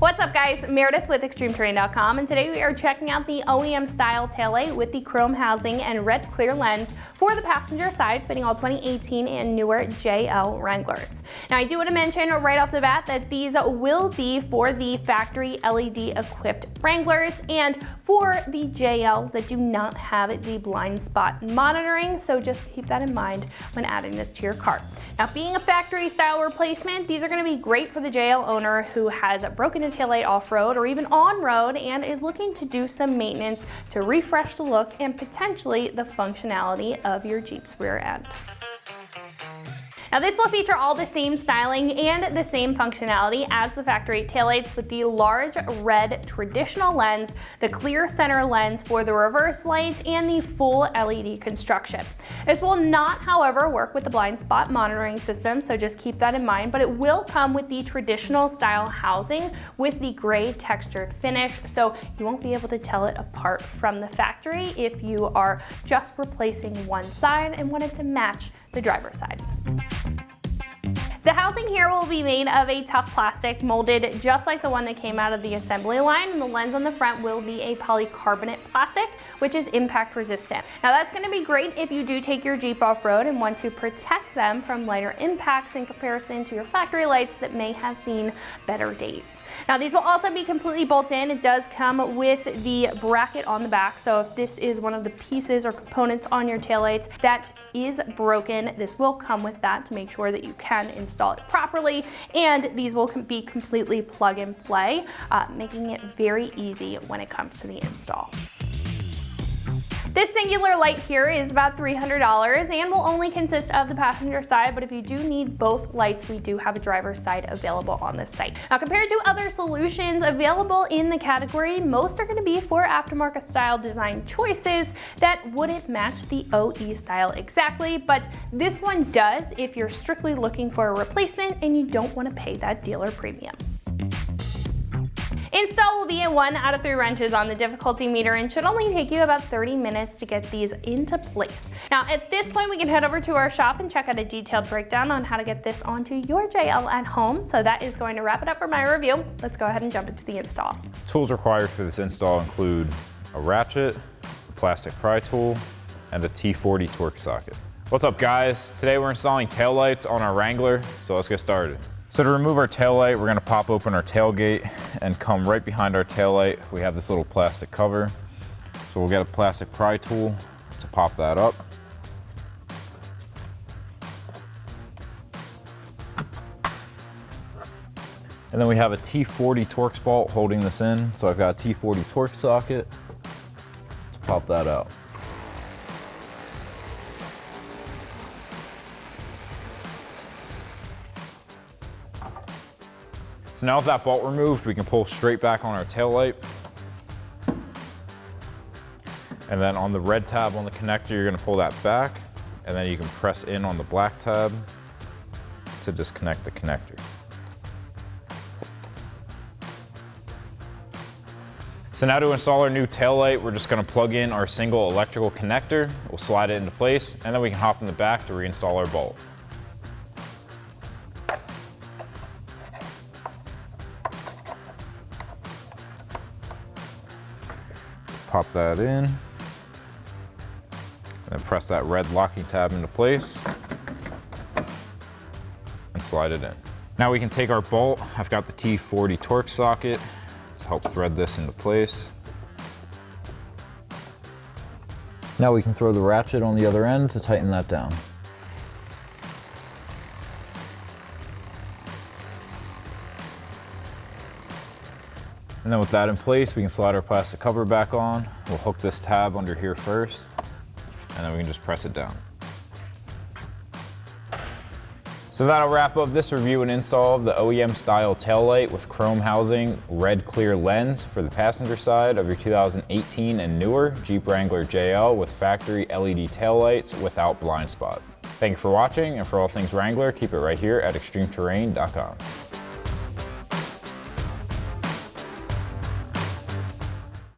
What's up guys, Meredith with ExtremeTerrain.com, and today we are checking out the OEM Style Tail Light with the chrome housing and red clear lens for the passenger side, fitting all 2018 and newer JL Wranglers. Now I do want to mention right off the bat that these will be for the factory LED equipped Wranglers and for the JLs that do not have the blind spot monitoring, so just keep that in mind when adding this to your cart. Now, being a factory style replacement, these are going to be great for the JL owner who has broken his taillight off-road or even on-road and is looking to do some maintenance to refresh the look and potentially the functionality of your Jeep's rear end. Now this will feature all the same styling and the same functionality as the factory taillights with the large red traditional lens, the clear center lens for the reverse light, and the full LED construction. This will not, however, work with the blind spot monitoring system, so just keep that in mind, but it will come with the traditional style housing with the gray textured finish, so you won't be able to tell it apart from the factory if you are just replacing one side and wanted to match the driver's side. The housing here will be made of a tough plastic molded just like the one that came out of the assembly line, and the lens on the front will be a polycarbonate plastic, which is impact resistant. Now that's going to be great if you do take your Jeep off-road and want to protect them from lighter impacts in comparison to your factory lights that may have seen better days. Now these will also be completely bolt-in. It does come with the bracket on the back, so if this is one of the pieces or components on your taillights that is broken, this will come with that to make sure that you can install it properly, and these will be completely plug and play, making it very easy when it comes to the install. This singular light here is about $300 and will only consist of the passenger side, but if you do need both lights, we do have a driver's side available on this site. Now compared to other solutions available in the category, most are going to be for aftermarket style design choices that wouldn't match the OE style exactly, but this one does if you're strictly looking for a replacement and you don't want to pay that dealer premium. Install will be a 1 out of 3 wrenches on the difficulty meter and should only take you about 30 minutes to get these into place. Now at this point we can head over to our shop and check out a detailed breakdown on how to get this onto your JL at home. So that is going to wrap it up for my review. Let's go ahead and jump into the install. Tools required for this install include a ratchet, a plastic pry tool, and a T40 torque socket. What's up guys? Today we're installing taillights on our Wrangler, so let's get started. So to remove our taillight, we're going to pop open our tailgate and come right behind our taillight. We have this little plastic cover. So we'll get a plastic pry tool to pop that up. And then we have a T40 Torx bolt holding this in. So I've got a T40 torque socket to pop that out. So now with that bolt removed, we can pull straight back on our tail light. And then on the red tab on the connector, you're gonna pull that back, and then you can press in on the black tab to disconnect the connector. So now to install our new tail light, we're just gonna plug in our single electrical connector. We'll slide it into place, and then we can hop in the back to reinstall our bolt. Pop that in, and then press that red locking tab into place, and slide it in. Now we can take our bolt. I've got the T40 torque socket to help thread this into place. Now we can throw the ratchet on the other end to tighten that down. And then with that in place, we can slide our plastic cover back on. We'll hook this tab under here first, and then we can just press it down. So that'll wrap up this review and install of the OEM Style Tail Light with chrome housing, red clear lens for the passenger side of your 2018 and newer Jeep Wrangler JL with factory LED taillights without blind spot. Thank you for watching, and for all things Wrangler, keep it right here at ExtremeTerrain.com.